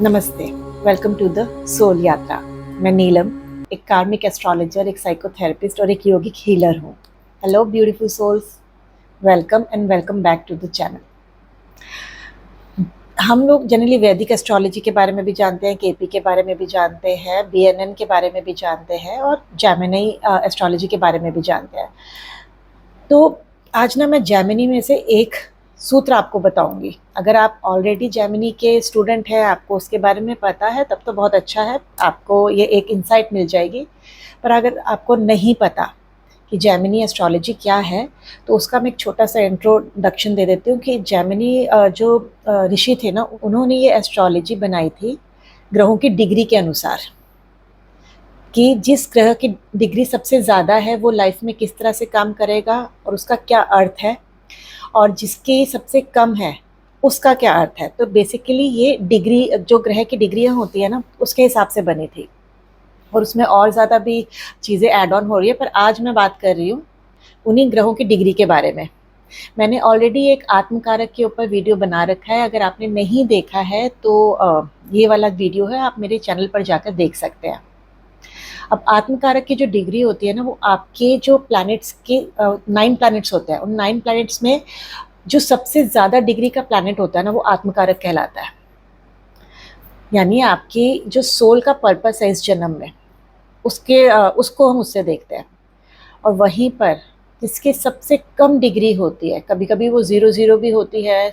नमस्ते, welcome to the soul यात्रा। मैं नीलम, एक कार्मिक एस्ट्रोलॉजर, एक साइकोथेरेपिस्ट और एक योगिक हीलर हूँ। Hello beautiful souls, welcome and welcome back to the channel. हम लोग जनरली वैदिक एस्ट्रोलॉजी के बारे में भी जानते हैं, केपी के बारे में भी जानते हैं, बीएनएन के बारे में भी जानते हैं और जैमिनी एस्ट्रोलॉजी के बारे में भी जानते हैं। तो आज ना मैं जैमिनी में से एक सूत्र आपको बताऊंगी। अगर आप ऑलरेडी जैमिनी के स्टूडेंट हैं, आपको उसके बारे में पता है, तब तो बहुत अच्छा है, आपको ये एक इंसाइट मिल जाएगी। पर अगर आपको नहीं पता कि जैमिनी एस्ट्रोलॉजी क्या है, तो उसका मैं एक छोटा सा इंट्रोडक्शन दे देती हूँ कि जैमिनी जो ऋषि थे ना, उन्होंने ये एस्ट्रोलॉजी बनाई थी ग्रहों की डिग्री के अनुसार, कि जिस ग्रह की डिग्री सबसे ज़्यादा है वो लाइफ में किस तरह से काम करेगा और उसका क्या अर्थ है, और जिसकी सबसे कम है उसका क्या अर्थ है। तो बेसिकली ये डिग्री, जो ग्रह की डिग्रियां होती है ना, उसके हिसाब से बनी थी। और उसमें और ज़्यादा भी चीज़ें ऐड ऑन हो रही है, पर आज मैं बात कर रही हूँ उन्हीं ग्रहों की डिग्री के बारे में। मैंने ऑलरेडी एक आत्मकारक के ऊपर वीडियो बना रखा है, अगर आपने नहीं देखा है तो ये वाला वीडियो है, आप मेरे चैनल पर जाकर देख सकते हैं। अब आत्मकारक की जो डिग्री होती है ना, वो आपके जो प्लैनेट्स के 9 प्लैनेट्स होते हैं, उन 9 प्लैनेट्स में जो सबसे ज़्यादा डिग्री का प्लैनेट होता है ना, वो आत्मकारक कहलाता है। यानी आपकी जो सोल का पर्पस है इस जन्म में, उसको हम उससे देखते हैं। और वहीं पर जिसकी सबसे कम डिग्री होती है, कभी कभी वो 0 भी होती है,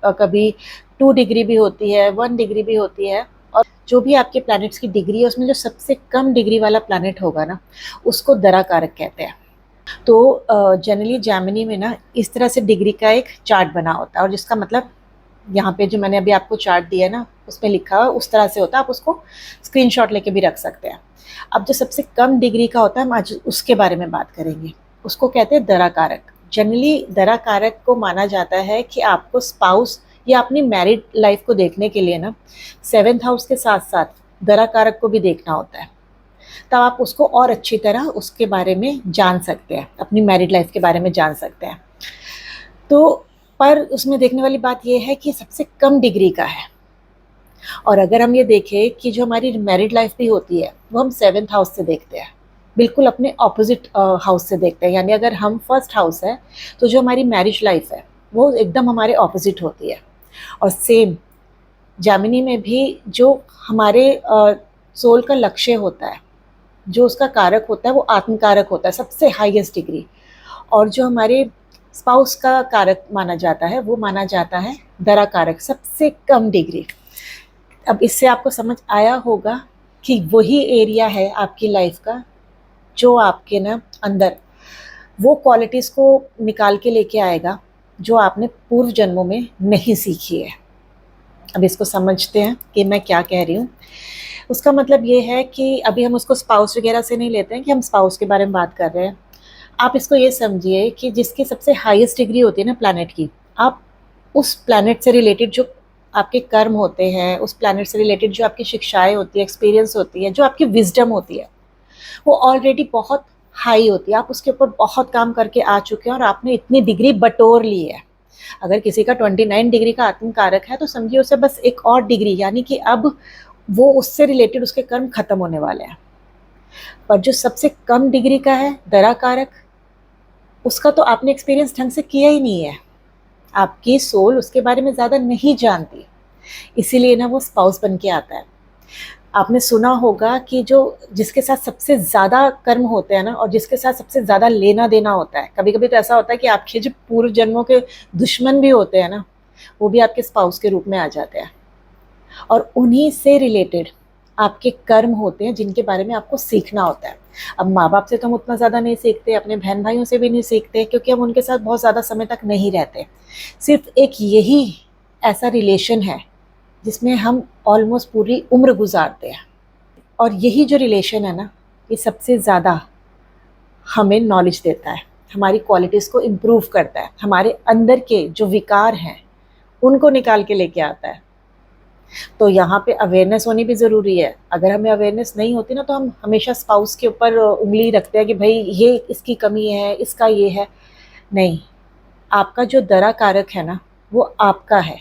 कभी 2 डिग्री भी होती है, 1 डिग्री भी होती है। और जो भी आपके प्लैनेट्स की डिग्री है, उसमें जो सबसे कम डिग्री वाला प्लैनेट होगा ना, उसको दराकारक कहते हैं। तो जनरली जैमिनी में ना इस तरह से डिग्री का एक चार्ट बना होता है, और जिसका मतलब यहाँ पे जो मैंने अभी आपको चार्ट दिया है ना, उसमें लिखा हुआ उस तरह से होता है। आप उसको स्क्रीनशॉट लेके भी रख सकते हैं। अब जो सबसे कम डिग्री का होता है, हम आज उसके बारे में बात करेंगे। उसको कहते हैं दराकारक। जनरली दराकारक को माना जाता है कि आपको स्पाउस या अपनी मैरिड लाइफ को देखने के लिए ना 7th हाउस के साथ साथ दराकारक को भी देखना होता है, तब आप उसको और अच्छी तरह उसके बारे में जान सकते हैं, अपनी मैरिड लाइफ के बारे में जान सकते हैं। तो पर उसमें देखने वाली बात यह है कि सबसे कम डिग्री का है। और अगर हम ये देखें कि जो हमारी मैरिड लाइफ भी होती है, वो हम 7th हाउस से देखते हैं, बिल्कुल अपने ऑपोजिट हाउस से देखते हैं। यानी अगर हम 1st हाउस है, तो जो हमारी मैरिज लाइफ है वो एकदम हमारे ऑपोजिट होती है। और सेम जैमिनी में भी जो हमारे सोल का लक्ष्य होता है, जो उसका कारक होता है, वो आत्मकारक होता है, सबसे हाईएस्ट डिग्री। और जो हमारे स्पाउस का कारक माना जाता है, वो माना जाता है दराकारक, सबसे कम डिग्री। अब इससे आपको समझ आया होगा कि वही एरिया है आपकी लाइफ का जो आपके ना अंदर वो क्वालिटीज़ को निकाल के लेके आएगा जो आपने पूर्व जन्मों में नहीं सीखी है। अब इसको समझते हैं कि मैं क्या कह रही हूँ। उसका मतलब ये है कि अभी हम उसको स्पाउस वगैरह से नहीं लेते हैं कि हम स्पाउस के बारे में बात कर रहे हैं। आप इसको ये समझिए कि जिसकी सबसे हाईएस्ट डिग्री होती है ना प्लैनेट की, आप उस प्लैनेट से रिलेटेड जो आपके कर्म होते हैं, उस प्लैनेट से रिलेटेड जो आपकी शिक्षाएं होती है, एक्सपीरियंस होती है, जो आपकी विजडम होती है, वो ऑलरेडी बहुत हाई होती है। आप उसके ऊपर बहुत काम करके आ चुके हैं और आपने इतनी डिग्री बटोर ली है। अगर किसी का 29 डिग्री का आत्मकारक है, तो समझिए उसे बस एक और डिग्री, यानी कि अब वो उससे रिलेटेड उसके कर्म खत्म होने वाले हैं। पर जो सबसे कम डिग्री का है दराकारक, उसका तो आपने एक्सपीरियंस ढंग से किया ही नहीं है, आपकी सोल उसके बारे में ज़्यादा नहीं जानती, इसीलिए ना वो स्पाउस बन के आता है। आपने सुना होगा कि जो जिसके साथ सबसे ज़्यादा कर्म होते हैं ना, और जिसके साथ सबसे ज़्यादा लेना देना होता है, कभी कभी तो ऐसा होता है कि आपके जो पूर्व जन्मों के दुश्मन भी होते हैं ना, वो भी आपके स्पाउस के रूप में आ जाते हैं। और उन्हीं से रिलेटेड आपके कर्म होते हैं जिनके बारे में आपको सीखना होता है। अब माँ बाप से तो हम उतना ज़्यादा नहीं सीखते, अपने बहन भाइयों से भी नहीं सीखते, क्योंकि हम उनके साथ बहुत ज़्यादा समय तक नहीं रहते। सिर्फ एक यही ऐसा रिलेशन है जिसमें हम ऑलमोस्ट पूरी उम्र गुजारते हैं। और यही जो रिलेशन है ना, ये सबसे ज़्यादा हमें नॉलेज देता है, हमारी क्वालिटीज़ को इम्प्रूव करता है, हमारे अंदर के जो विकार हैं उनको निकाल के लेके आता है। तो यहाँ पे अवेयरनेस होनी भी ज़रूरी है। अगर हमें अवेयरनेस नहीं होती ना, तो हम हमेशा स्पाउस के ऊपर उंगली रखते हैं कि भाई ये इसकी कमी है, इसका ये है। नहीं, आपका जो दरा कारक है ना, वो आपका है।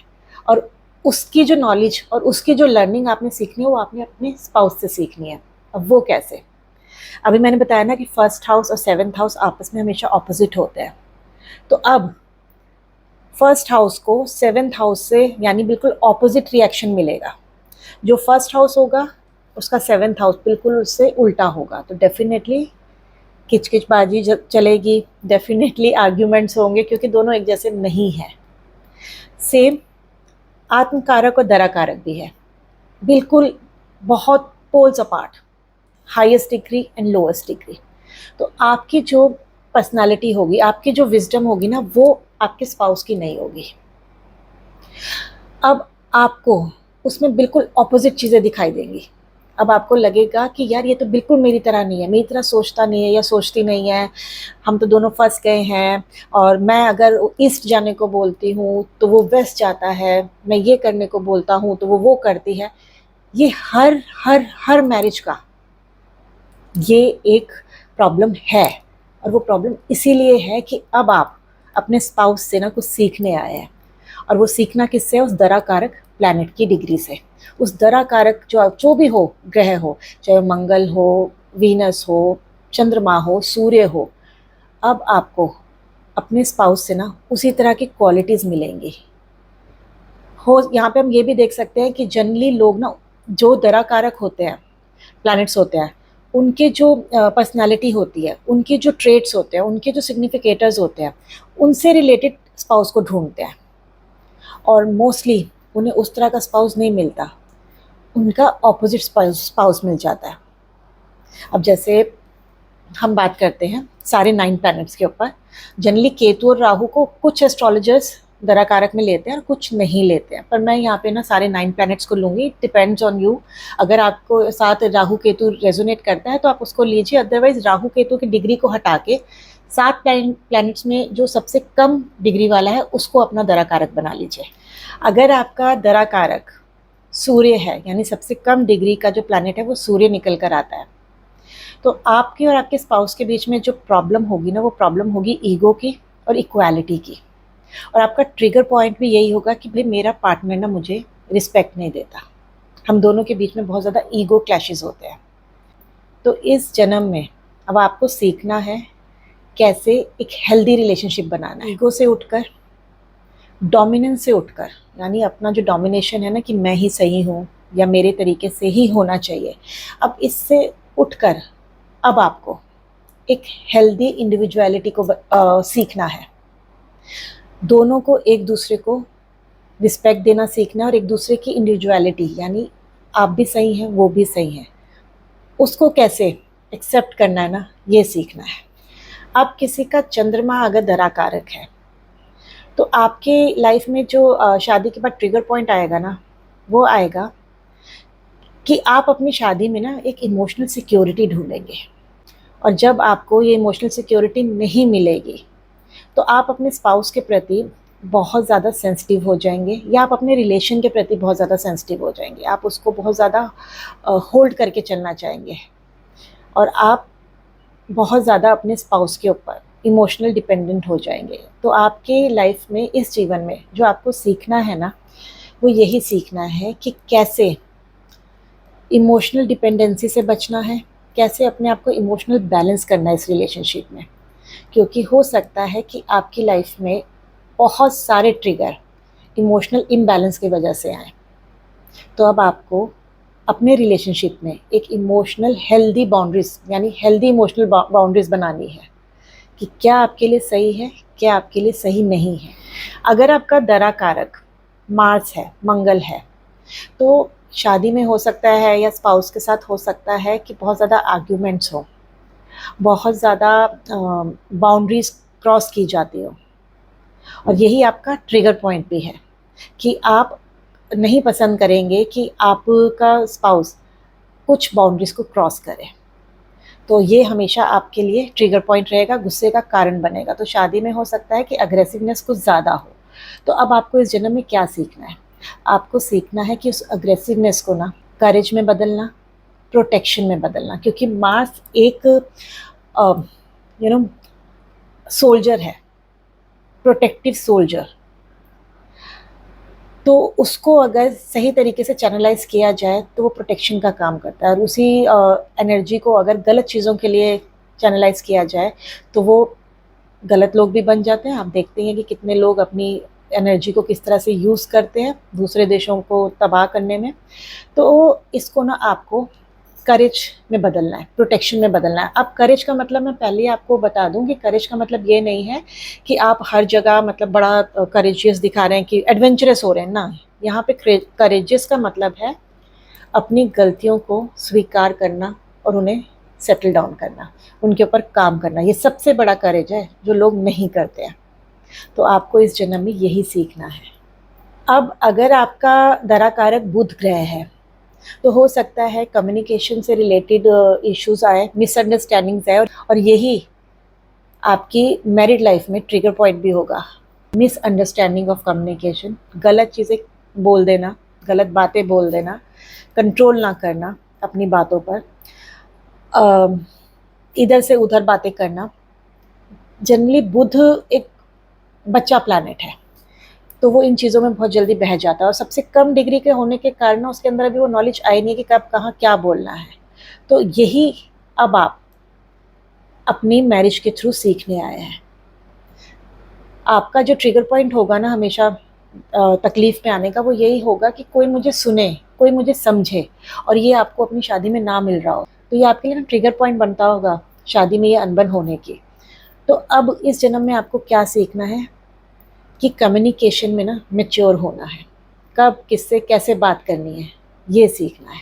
और उसकी जो नॉलेज और उसकी जो लर्निंग आपने सीखनी है वो आपने अपने स्पाउस से सीखनी है। अब वो कैसे? अभी मैंने बताया ना कि फर्स्ट हाउस और सेवन्थ हाउस आपस में हमेशा ऑपोजिट होते हैं। तो अब फर्स्ट हाउस को सेवन्थ हाउस से यानी बिल्कुल ऑपोजिट रिएक्शन मिलेगा। जो फर्स्ट हाउस होगा उसका सेवन्थ हाउस बिल्कुल उससे उल्टा होगा। तो डेफिनेटली किचकिचबाजी चलेगी, डेफिनेटली आर्ग्यूमेंट्स होंगे, क्योंकि दोनों एक जैसे नहीं हैं। सेम आत्मकारक और दराकारक भी है, बिल्कुल बहुत poles apart, highest degree and lowest degree. तो आपकी जो पर्सनालिटी होगी, आपकी जो विजडम होगी ना, वो आपके स्पाउस की नहीं होगी। अब आपको उसमें बिल्कुल ऑपोजिट चीज़ें दिखाई देंगी। अब आपको लगेगा कि यार ये तो बिल्कुल मेरी तरह नहीं है, मेरी तरह सोचता नहीं है या सोचती नहीं है, हम तो दोनों फंस गए हैं। और मैं अगर ईस्ट जाने को बोलती हूँ तो वो वेस्ट जाता है, मैं ये करने को बोलता हूँ तो वो करती है। ये हर हर हर मैरिज का ये एक प्रॉब्लम है। और वो प्रॉब्लम इसीलिए है कि अब आप अपने स्पाउस से ना कुछ सीखने आए हैं। और वो सीखना किससे है? उस दरा कारक प्लैनेट की डिग्री से। उस दरा कारक जो भी हो, ग्रह हो, चाहे मंगल हो, वीनस हो, चंद्रमा हो, सूर्य हो, अब आपको अपने स्पाउस से ना उसी तरह की क्वालिटीज़ मिलेंगी। हो यहाँ पे हम ये भी देख सकते हैं कि जनरली लोग ना जो दरा कारक होते हैं, प्लैनेट्स होते हैं, उनके जो पर्सनालिटी होती है, उनके जो ट्रेट्स होते हैं, उनके जो सिग्निफिकेटर्स होते हैं, उनसे रिलेटेड स्पाउस को ढूंढते हैं। और मोस्टली उन्हें उस तरह का स्पाउस नहीं मिलता, उनका ऑपोजिट स्पाउस मिल जाता है। अब जैसे हम बात करते हैं सारे 9 प्लैनेट्स के ऊपर, जनरली केतु और राहु को कुछ एस्ट्रोलॉजर्स दरा कारक में लेते हैं और कुछ नहीं लेते हैं, पर मैं यहाँ पे ना सारे 9 प्लैनेट्स को लूँगी। It depends on you. अगर आपको साथ राहु केतु रेजोनेट करता है तो आप उसको लीजिए, अदरवाइज राहु केतु की डिग्री को हटा के 7 प्लैनेट्स में जो सबसे कम डिग्री वाला है उसको अपना दरा कारक बना लीजिए। अगर आपका दरा कारक सूर्य है, यानी सबसे कम डिग्री का जो प्लैनेट है वो सूर्य निकल कर आता है, तो आपके और आपके स्पाउस के बीच में जो प्रॉब्लम होगी ना, वो प्रॉब्लम होगी ईगो की और इक्वालिटी की। और आपका ट्रिगर पॉइंट भी यही होगा कि भाई मेरा पार्टनर ना मुझे रिस्पेक्ट नहीं देता। हम दोनों के बीच में बहुत ज़्यादा ईगो क्लैशेस होते हैं। तो इस जन्म में अब आपको सीखना है कैसे एक हेल्दी रिलेशनशिप बनाना है। ईगो से उठकर, डोमिनेंस से उठकर, यानी अपना जो डोमिनेशन है ना कि मैं ही सही हूँ या मेरे तरीके से ही होना चाहिए, अब इससे उठकर अब आपको एक हेल्दी इंडिविजुअलिटी को सीखना है। दोनों को एक दूसरे को रिस्पेक्ट देना सीखना है, और एक दूसरे की इंडिविजुअलिटी, यानी आप भी सही हैं वो भी सही हैं, उसको कैसे एक्सेप्ट करना है ना, ये सीखना है। अब किसी का चंद्रमा अगर दरा कारक है तो आपके लाइफ में जो शादी के बाद ट्रिगर पॉइंट आएगा ना, वो आएगा कि आप अपनी शादी में ना एक इमोशनल सिक्योरिटी ढूंढेंगे। और जब आपको ये इमोशनल सिक्योरिटी नहीं मिलेगी तो आप अपने स्पाउस के प्रति बहुत ज़्यादा सेंसिटिव हो जाएंगे, या आप अपने रिलेशन के प्रति बहुत ज़्यादा सेंसिटिव हो जाएंगे। आप उसको बहुत ज़्यादा होल्ड करके चलना चाहेंगे, और आप बहुत ज़्यादा अपने स्पाउस के ऊपर इमोशनल डिपेंडेंट हो जाएंगे। तो आपके लाइफ में, इस जीवन में जो आपको सीखना है ना, वो यही सीखना है कि कैसे इमोशनल डिपेंडेंसी से बचना है, कैसे अपने आप को इमोशनल बैलेंस करना है इस रिलेशनशिप में। क्योंकि हो सकता है कि आपकी लाइफ में बहुत सारे ट्रिगर इमोशनल इम्बैलेंस की वजह से आए। तो अब आपको अपने रिलेशनशिप में एक इमोशनल हेल्दी बाउंड्रीज, यानी हेल्दी इमोशनल बाउंड्रीज बनानी है कि क्या आपके लिए सही है, क्या आपके लिए सही नहीं है। अगर आपका दरा कारक मार्स है, मंगल है, तो शादी में हो सकता है या स्पाउस के साथ हो सकता है कि बहुत ज़्यादा आर्ग्यूमेंट्स हो, बहुत ज़्यादा बाउंड्रीज क्रॉस की जाती हो। और यही आपका ट्रिगर पॉइंट भी है कि आप नहीं पसंद करेंगे कि आपका स्पाउस कुछ बाउंड्रीज को क्रॉस करे। तो ये हमेशा आपके लिए ट्रिगर पॉइंट रहेगा, गुस्से का कारण बनेगा। तो शादी में हो सकता है कि अग्रेसिवनेस कुछ ज़्यादा हो। तो अब आपको इस जन्म में क्या सीखना है? आपको सीखना है कि उस अग्रेसिवनेस को ना करेज में बदलना, प्रोटेक्शन में बदलना। क्योंकि मार्स एक सोल्जर है, प्रोटेक्टिव सोल्जर। तो उसको अगर सही तरीके से चैनलाइज किया जाए तो वो प्रोटेक्शन का काम करता है, और उसी एनर्जी को अगर गलत चीज़ों के लिए चैनलाइज किया जाए तो वो गलत लोग भी बन जाते हैं। आप देखते हैं कि कितने लोग अपनी एनर्जी को किस तरह से यूज़ करते हैं दूसरे देशों को तबाह करने में। तो इसको ना आपको करेज में बदलना है, प्रोटेक्शन में बदलना है। अब करेज का मतलब मैं पहले ही आपको बता दूं कि करेज का मतलब ये नहीं है कि आप हर जगह मतलब बड़ा करेजियस दिखा रहे हैं कि एडवेंचरस हो रहे हैं ना। यहाँ पे करेजियस का मतलब है अपनी गलतियों को स्वीकार करना और उन्हें सेटल डाउन करना, उनके ऊपर काम करना। ये सबसे बड़ा करेज है जो लोग नहीं करते हैं। तो आपको इस जन्म में यही सीखना है। अब अगर आपका दरा कारक बुध ग्रह है तो हो सकता है कम्युनिकेशन से रिलेटेड इश्यूज आए, मिसअंडरस्टैंडिंग्स आए, और यही आपकी मैरिड लाइफ में ट्रिगर पॉइंट भी होगा। मिसअंडरस्टैंडिंग ऑफ कम्युनिकेशन, गलत चीज़ें बोल देना, गलत बातें बोल देना, कंट्रोल ना करना अपनी बातों पर, इधर से उधर बातें करना। जनरली बुध एक बच्चा प्लैनेट है, तो वो इन चीज़ों में बहुत जल्दी बह जाता है, और सबसे कम डिग्री के होने के कारण उसके अंदर अभी वो नॉलेज आई नहीं है कि कब कहाँ क्या बोलना है। तो यही अब आप अपनी मैरिज के थ्रू सीखने आए हैं। आपका जो ट्रिगर पॉइंट होगा ना हमेशा तकलीफ में आने का, वो यही होगा कि कोई मुझे सुने, कोई मुझे समझे, और ये आपको अपनी शादी में ना मिल रहा हो। तो ये आपके लिए ना ट्रिगर पॉइंट बनता होगा शादी में ये अनबन होने की। तो अब इस जन्म में आपको क्या सीखना है कि कम्युनिकेशन में ना मैच्योर होना है, कब किससे कैसे बात करनी है ये सीखना है,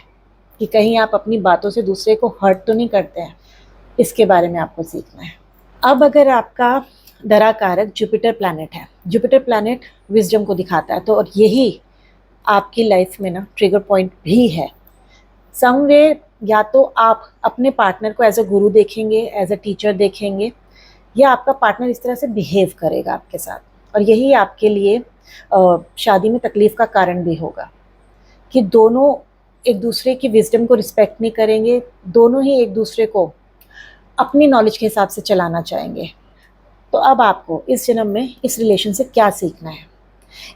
कि कहीं आप अपनी बातों से दूसरे को हर्ट तो नहीं करते हैं, इसके बारे में आपको सीखना है। अब अगर आपका दरा कारक जुपिटर प्लैनेट है, जुपिटर प्लैनेट विजडम को दिखाता है, तो और यही आपकी लाइफ में ना ट्रिगर पॉइंट भी है। समवे या तो आप अपने पार्टनर को एज अ गुरु देखेंगे, एज अ टीचर देखेंगे, या आपका पार्टनर इस तरह से बिहेव करेगा आपके साथ, और यही आपके लिए शादी में तकलीफ का कारण भी होगा कि दोनों एक दूसरे की विजडम को रिस्पेक्ट नहीं करेंगे, दोनों ही एक दूसरे को अपनी नॉलेज के हिसाब से चलाना चाहेंगे। तो अब आपको इस जन्म में इस रिलेशन से क्या सीखना है?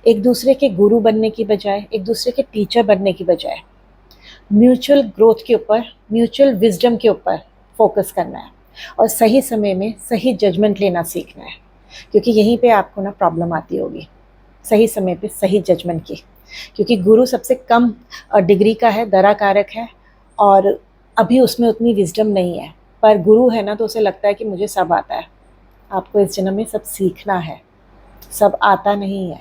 एक दूसरे के गुरु बनने की बजाय, एक दूसरे के टीचर बनने की बजाय, म्यूचुअल ग्रोथ के ऊपर, म्यूचुअल विजडम के ऊपर फोकस करना है, और सही समय में सही जजमेंट लेना सीखना है, क्योंकि यहीं पे आपको ना प्रॉब्लम आती होगी, सही समय पे सही जजमेंट की। क्योंकि गुरु सबसे कम डिग्री का है, दरा कारक है, और अभी उसमें उतनी विजडम नहीं है। पर गुरु है ना, तो उसे लगता है कि मुझे सब आता है। आपको इस जन्म में सब सीखना है, सब आता नहीं है।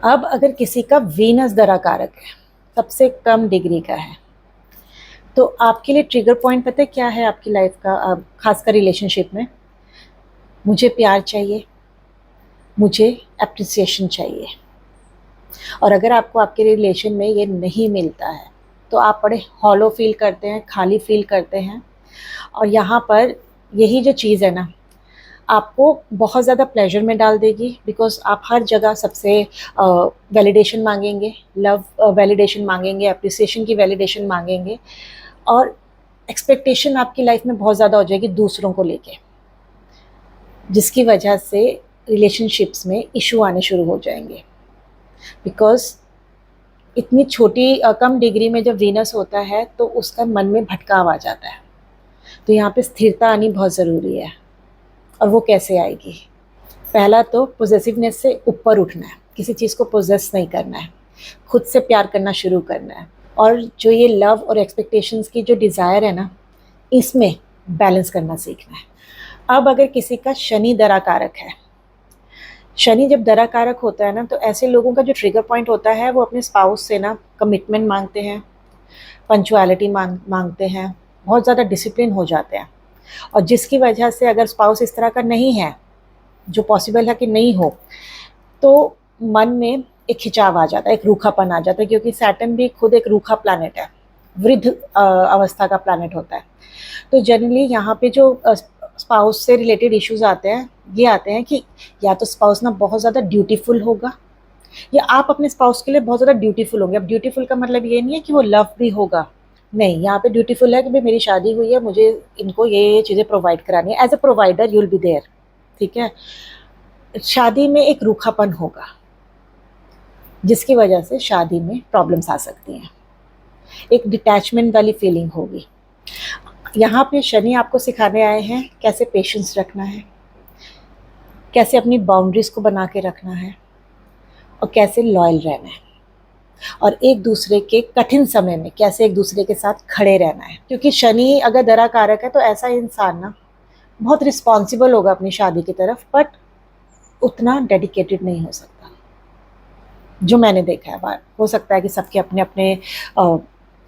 अब अगर किसी का वीनस दरा कारक है, सबसे कम डिग्री का है, तो आपके लिए ट्रिगर पॉइंट पता है क्या है आपकी लाइफ का? खासकर रिलेशनशिप में, मुझे प्यार चाहिए, मुझे अप्रिसिएशन चाहिए। और अगर आपको आपके रिलेशन में ये नहीं मिलता है तो आप बड़े हॉलो फील करते हैं, खाली फील करते हैं। और यहाँ पर यही जो चीज़ है ना, आपको बहुत ज़्यादा प्लेजर में डाल देगी, बिकॉज आप हर जगह सबसे वैलिडेशन मांगेंगे, लव वैलिडेशन मांगेंगे, अप्रिसिएशन की वैलिडेशन मांगेंगे, और एक्सपेक्टेशन आपकी लाइफ में बहुत ज़्यादा हो जाएगी दूसरों को लेके, जिसकी वजह से रिलेशनशिप्स में इशू आने शुरू हो जाएंगे। बिकॉज इतनी छोटी कम डिग्री में जब वीनस होता है तो उसका मन में भटकाव आ जाता है। तो यहाँ पे स्थिरता आनी बहुत ज़रूरी है। और वो कैसे आएगी? पहला तो पॉजिटिवनेस से ऊपर उठना है, किसी चीज़ को पोजेस नहीं करना है, खुद से प्यार करना शुरू करना है, और जो ये लव और एक्सपेक्टेशंस की जो डिज़ायर है ना, इसमें बैलेंस करना सीखना है। अब अगर किसी का शनि दरा कारक है, शनि जब दरा कारक होता है ना, तो ऐसे लोगों का जो ट्रिगर पॉइंट होता है वो अपने स्पाउस से ना कमिटमेंट मांगते हैं, पंचुअलिटी मांगते हैं, बहुत ज़्यादा डिसिप्लिन हो जाते हैं। और जिसकी वजह से अगर स्पाउस इस तरह का नहीं है, जो पॉसिबल है कि नहीं हो, तो मन में एक खिंचाव आ जाता है, एक रूखापन आ जाता है, क्योंकि सैटर्न भी खुद एक रूखा प्लैनेट है, वृद्ध अवस्था का प्लैनेट होता है। तो जनरली यहाँ पे जो स्पाउस से रिलेटेड इश्यूज आते हैं, ये आते हैं कि या तो स्पाउस ना बहुत ज़्यादा ड्यूटीफुल होगा, या आप अपने स्पाउस के लिए बहुत ज़्यादा ड्यूटीफुल होंगे। अब ड्यूटीफुल का मतलब ये नहीं है कि वो लव भी होगा, नहीं, यहाँ पे ड्यूटीफुल है कि भाई मेरी शादी हुई है, मुझे इनको ये चीज़ें प्रोवाइड करानी है, as a provider you will be there, ठीक है। शादी में एक रूखापन होगा, जिसकी वजह से शादी में प्रॉब्लम्स आ सकती हैं। एक डिटैचमेंट वाली फीलिंग होगी। यहाँ पे शनि आपको सिखाने आए हैं कैसे पेशेंस रखना है, कैसे अपनी बाउंड्रीज को बना के रखना है और कैसे लॉयल रहना है, और एक दूसरे के कठिन समय में कैसे एक दूसरे के साथ खड़े रहना है। क्योंकि शनि अगर दरा कारक है तो ऐसा इंसान ना बहुत रिस्पॉन्सिबल होगा अपनी शादी की तरफ, बट उतना डेडिकेटेड नहीं हो सकता, जो मैंने देखा है। बार हो सकता है कि सबके अपने अपने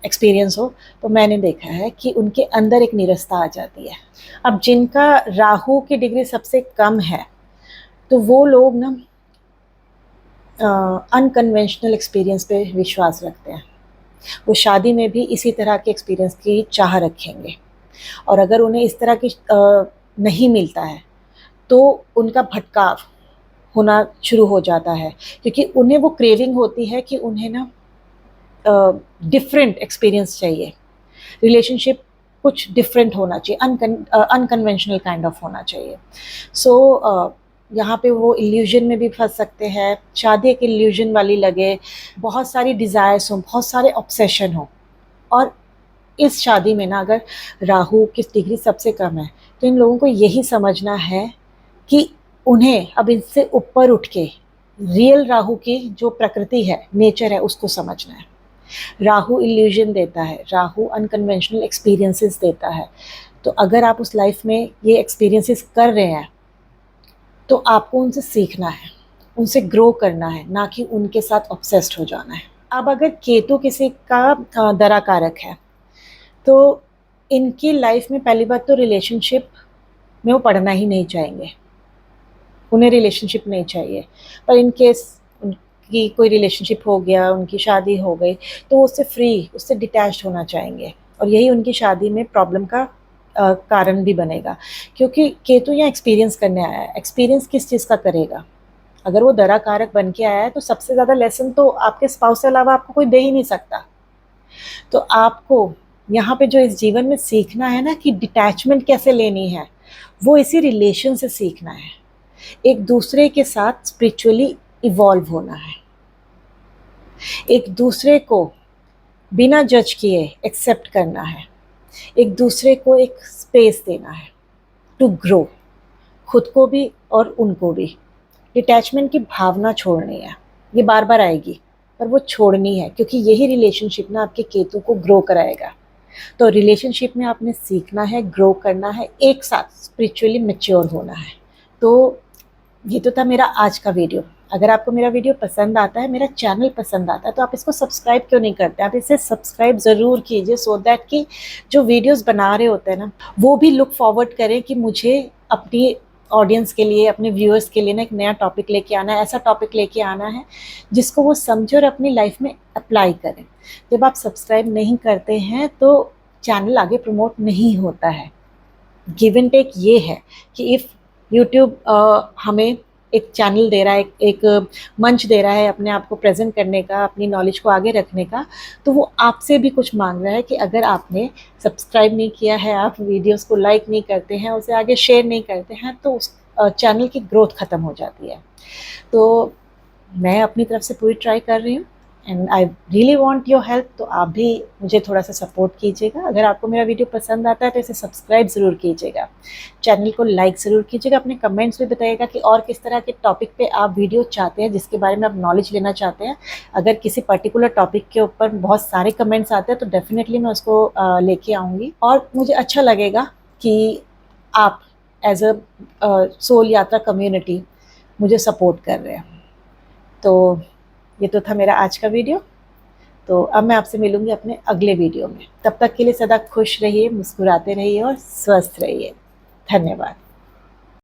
एक्सपीरियंस हो, तो मैंने देखा है कि उनके अंदर एक नीरसता आ जाती है। अब जिनका राहु की डिग्री सबसे कम है तो वो लोग ना अनकन्वेंशनल एक्सपीरियंस पे विश्वास रखते हैं। वो शादी में भी इसी तरह के एक्सपीरियंस की चाह रखेंगे, और अगर उन्हें इस तरह की नहीं मिलता है तो उनका भटकाव होना शुरू हो जाता है, क्योंकि उन्हें वो क्रेविंग होती है कि उन्हें ना डिफरेंट एक्सपीरियंस चाहिए, रिलेशनशिप कुछ डिफरेंट होना चाहिए, अनकन्वेंशनल काइंड ऑफ होना चाहिए। सो यहाँ पे वो इल्यूजन में भी फंस सकते हैं। शादी एक इल्यूजन वाली लगे, बहुत सारी डिज़ायर्स हों, बहुत सारे ऑब्सेशन हों, और इस शादी में ना अगर राहु की डिग्री सबसे कम है तो इन लोगों को यही समझना है कि उन्हें अब इससे ऊपर उठ के रियल राहु की जो प्रकृति है, नेचर है, उसको समझना है। राहु इल्यूजन देता है, राहु अनकन्वेंशनल एक्सपीरियंसेस देता है। तो अगर आप उस लाइफ में ये एक्सपीरियंसेस कर रहे हैं तो आपको उनसे सीखना है, उनसे ग्रो करना है, ना कि उनके साथ ऑब्सेस्ड हो जाना है। अब अगर केतु किसी का दरा कारक है तो इनकी लाइफ में पहली बात तो रिलेशनशिप में वो पढ़ना ही नहीं चाहेंगे, उन्हें रिलेशनशिप नहीं चाहिए। पर इन केस उनकी कोई रिलेशनशिप हो गया, उनकी शादी हो गई, तो उससे फ्री, उससे डिटैच्ड होना चाहेंगे, और यही उनकी शादी में प्रॉब्लम का कारण भी बनेगा। क्योंकि केतु यहाँ एक्सपीरियंस करने आया है। एक्सपीरियंस किस चीज़ का करेगा? अगर वो दरा कारक बन के आया है तो सबसे ज़्यादा लेसन तो आपके स्पाउस से अलावा आपको कोई दे ही नहीं सकता। तो आपको यहाँ पे जो इस जीवन में सीखना है ना कि डिटैचमेंट कैसे लेनी है, वो इसी रिलेशन से सीखना है। एक दूसरे के साथ स्पिरिचुअली इवॉल्व होना है, एक दूसरे को बिना जज किए एक्सेप्ट करना है, एक दूसरे को एक स्पेस देना है टू ग्रो, खुद को भी और उनको भी। डिटैचमेंट की भावना छोड़नी है, ये बार बार आएगी पर वो छोड़नी है, क्योंकि यही रिलेशनशिप ना आपके केतु को ग्रो कराएगा। तो रिलेशनशिप में आपने सीखना है, ग्रो करना है, एक साथ स्पिरिचुअली मैच्योर होना है। तो ये तो था मेरा आज का वीडियो। अगर आपको मेरा वीडियो पसंद आता है, मेरा चैनल पसंद आता है, तो आप इसको सब्सक्राइब क्यों नहीं करते? आप इसे सब्सक्राइब ज़रूर कीजिए, सो दैट कि जो वीडियोस बना रहे होते हैं ना, वो भी लुक फॉरवर्ड करें कि मुझे अपनी ऑडियंस के लिए, अपने व्यूअर्स के लिए ना एक नया टॉपिक लेके आना है, ऐसा टॉपिक लेके आना है जिसको वो समझे और अपनी लाइफ में अप्लाई करें। जब आप सब्सक्राइब नहीं करते हैं तो चैनल आगे प्रमोट नहीं होता है। गिव एंड टेक ये है कि इफ़ यूट्यूब हमें एक चैनल दे रहा है, एक मंच दे रहा है अपने आप को प्रेजेंट करने का, अपनी नॉलेज को आगे रखने का, तो वो आपसे भी कुछ मांग रहा है कि अगर आपने सब्सक्राइब नहीं किया है, आप वीडियोस को लाइक नहीं करते हैं, उसे आगे शेयर नहीं करते हैं, तो उस चैनल की ग्रोथ ख़त्म हो जाती है। तो मैं अपनी तरफ से पूरी ट्राई कर रही हूँ and I really want your help. तो आप भी मुझे थोड़ा सा सपोर्ट कीजिएगा। अगर आपको मेरा वीडियो पसंद आता है तो इसे सब्सक्राइब ज़रूर कीजिएगा, चैनल को लाइक ज़रूर कीजिएगा, अपने कमेंट्स भी बताइएगा कि और किस तरह के टॉपिक पे आप वीडियो चाहते हैं, जिसके बारे में आप नॉलेज लेना चाहते हैं। अगर किसी पर्टिकुलर टॉपिक के ऊपर बहुत सारे कमेंट्स आते हैं तो डेफिनेटली मैं उसको लेके आऊँगी, और मुझे अच्छा लगेगा कि आप एज अ सोल यात्रा कम्युनिटी मुझे सपोर्ट कर रहे हैं। तो ये तो था मेरा आज का वीडियो। तो अब मैं आपसे मिलूंगी अपने अगले वीडियो में। तब तक के लिए सदा खुश रहिए, मुस्कुराते रहिए और स्वस्थ रहिए। धन्यवाद।